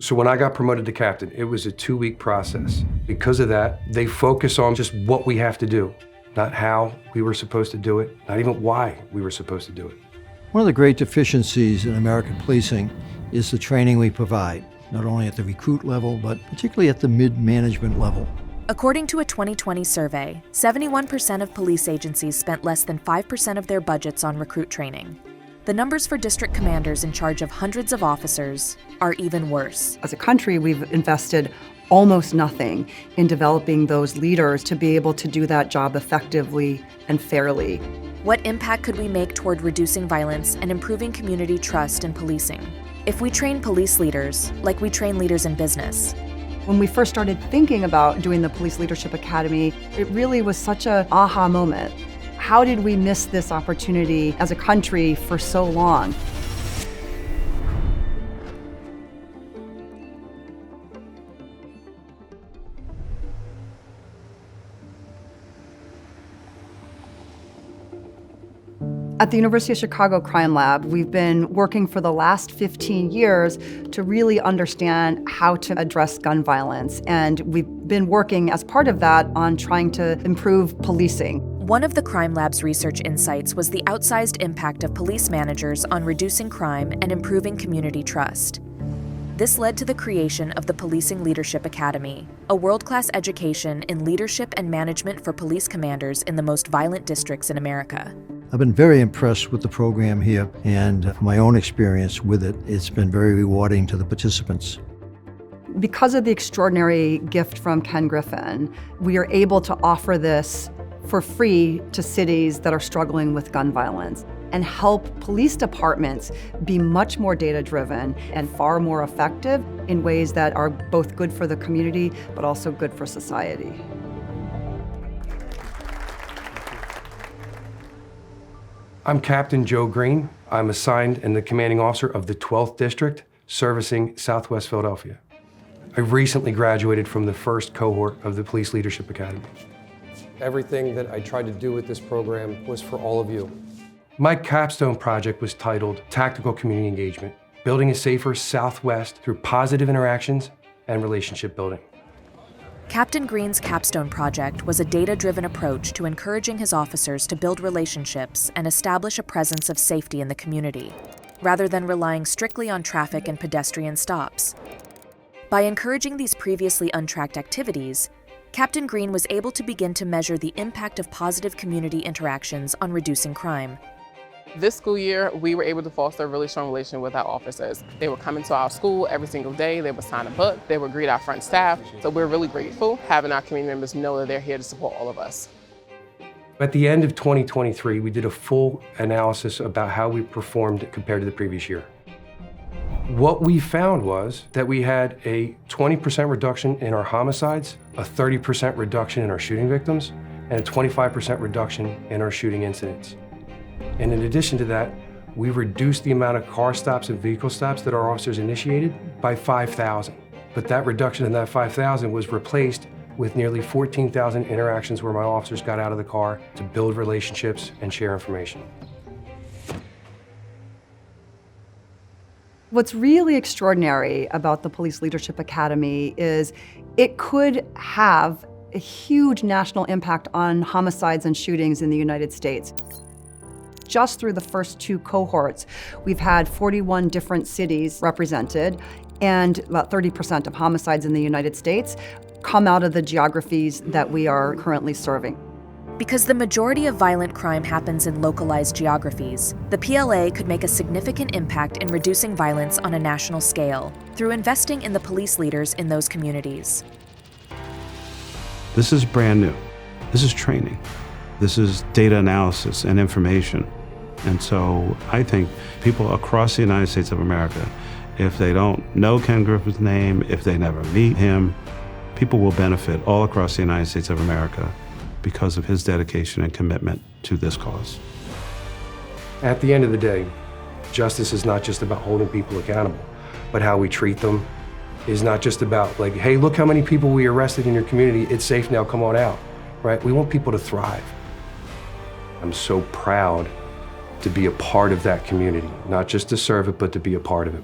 So when I got promoted to captain, it was a 2-week process. Because of that, they focus on just what we have to do, not how we were supposed to do it, not even why we were supposed to do it. One of the great deficiencies in American policing is the training we provide, not only at the recruit level, but particularly at the mid-management level. According to a 2020 survey, 71% of police agencies spent less than 5% of their budgets on recruit training. The numbers for district commanders in charge of hundreds of officers are even worse. As a country, we've invested almost nothing in developing those leaders to be able to do that job effectively and fairly. What impact could we make toward reducing violence and improving community trust in policing if we train police leaders like we train leaders in business? When we first started thinking about doing the Police Leadership Academy, it really was such an aha moment. How did we miss this opportunity as a country for so long? At the University of Chicago Crime Lab, we've been working for the last 15 years to really understand how to address gun violence. And we've been working as part of that on trying to improve policing. One of the Crime Lab's research insights was the outsized impact of police managers on reducing crime and improving community trust. This led to the creation of the Policing Leadership Academy, a world-class education in leadership and management for police commanders in the most violent districts in America. I've been very impressed with the program here, and from my own experience with it, it's been very rewarding to the participants. Because of the extraordinary gift from Ken Griffin, we are able to offer this for free to cities that are struggling with gun violence and help police departments be much more data-driven and far more effective in ways that are both good for the community but also good for society. I'm Captain Joe Green. I'm assigned and the commanding officer of the 12th District, servicing Southwest Philadelphia. I recently graduated from the first cohort of the Police Leadership Academy. Everything that I tried to do with this program was for all of you. My capstone project was titled Tactical Community Engagement, Building a Safer Southwest Through Positive Interactions and Relationship Building. Captain Green's capstone project was a data-driven approach to encouraging his officers to build relationships and establish a presence of safety in the community, rather than relying strictly on traffic and pedestrian stops. By encouraging these previously untracked activities, Captain Green was able to begin to measure the impact of positive community interactions on reducing crime. This school year, we were able to foster a really strong relationship with our officers. They would come into our school every single day, they would sign a book, they would greet our front staff. So we're really grateful having our community members know that they're here to support all of us. At the end of 2023, we did a full analysis about how we performed compared to the previous year. What we found was that we had a 20% reduction in our homicides, a 30% reduction in our shooting victims, and a 25% reduction in our shooting incidents. And in addition to that, we reduced the amount of car stops and vehicle stops that our officers initiated by 5,000. But that reduction in that 5,000 was replaced with nearly 14,000 interactions where my officers got out of the car to build relationships and share information. What's really extraordinary about the Police Leadership Academy is it could have a huge national impact on homicides and shootings in the United States. Just through the first 2 cohorts, we've had 41 different cities represented, and about 30% of homicides in the United States come out of the geographies that we are currently serving. Because the majority of violent crime happens in localized geographies, the PLA could make a significant impact in reducing violence on a national scale through investing in the police leaders in those communities. This is brand new. This is training. This is data analysis and information. And so I think people across the United States of America, if they don't know Ken Griffin's name, if they never meet him, people will benefit all across the United States of America because of his dedication and commitment to this cause. At the end of the day, justice is not just about holding people accountable, but how we treat them is not just about like, hey, look how many people we arrested in your community, it's safe now, come on out, right? We want people to thrive. I'm so proud to be a part of that community, not just to serve it, but to be a part of it.